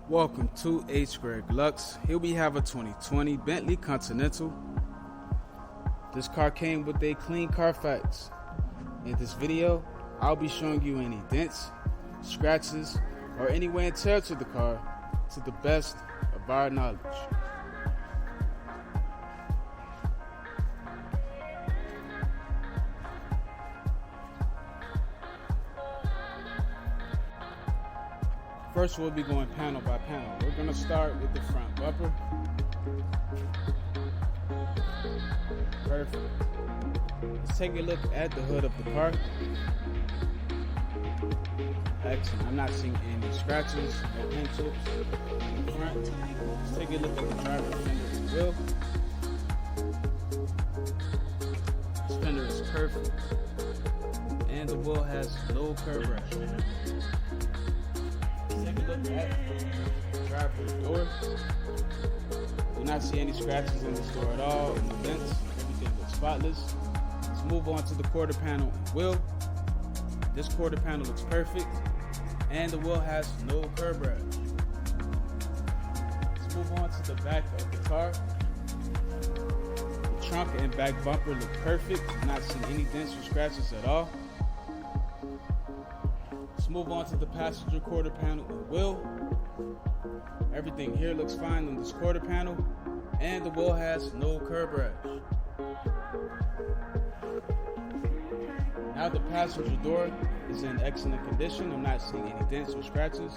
Welcome to H. Greg Lux. Here we have a 2020 Bentley Continental. This car came with a clean CARFAX. In this video, I'll be showing you any dents, scratches, or any wear and tear to the car to the best of our knowledge. First, we'll be going panel by panel. We're going to start with the front bumper. Perfect. Let's take a look at the hood of the car. Excellent. I'm not seeing any scratches or paint chips in the front. Let's take a look at the driver fender and wheel. This fender is perfect. And the wheel has no curb rash. Take a look at the driver's door. Do not see any scratches in this door at all, in the vents. Everything looks spotless. Let's move on to the quarter panel and wheel. This quarter panel looks perfect, and the wheel has no curb rash. Let's move on to the back of the car. The trunk and back bumper look perfect. Do not see any dents or scratches at all. Let's move on to the passenger quarter panel and wheel. Everything here looks fine on this quarter panel, and the wheel has no curb rash. Now the passenger door is in excellent condition. I'm not seeing any dents or scratches.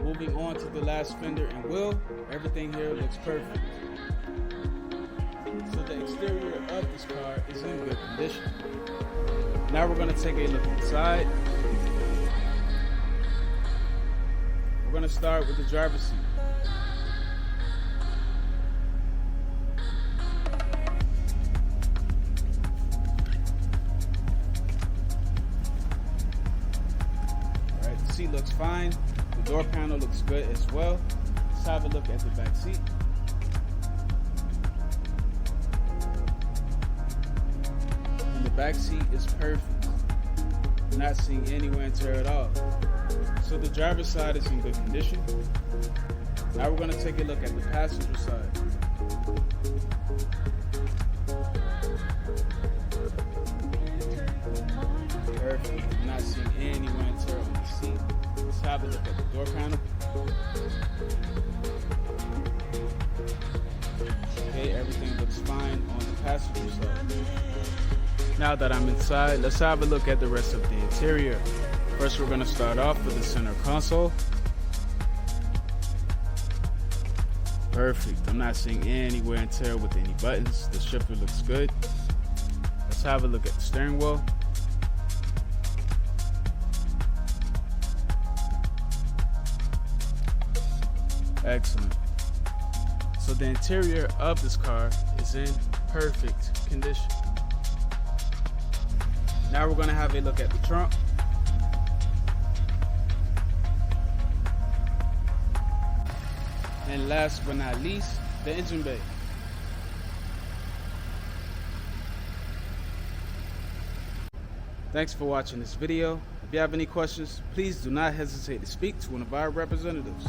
Moving on to the last fender and wheel, everything here looks perfect. So the exterior of this car is in good condition. Now we're going to take a look inside. We're going to start with the driver's seat. Alright, the seat looks fine. The door panel looks good as well. Let's have a look at the back seat. The back seat is perfect. Not seeing any wear and tear at all. So the driver's side is in good condition. Now we're going to take a look at the passenger side. Perfect. Not seeing any wear and tear on the seat. Let's have a look at the door panel. Okay, everything looks fine on the passenger side. Now that I'm inside, let's have a look at the rest of the interior. First, we're going to start off with the center console. Perfect. I'm not seeing any wear and tear with any buttons. The shifter looks good. Let's have a look at the steering wheel. Excellent. So the interior of this car is in perfect condition. Now we're going to have a look at the trunk. And last but not least, the engine bay. Thanks for watching this video. If you have any questions, please do not hesitate to speak to one of our representatives.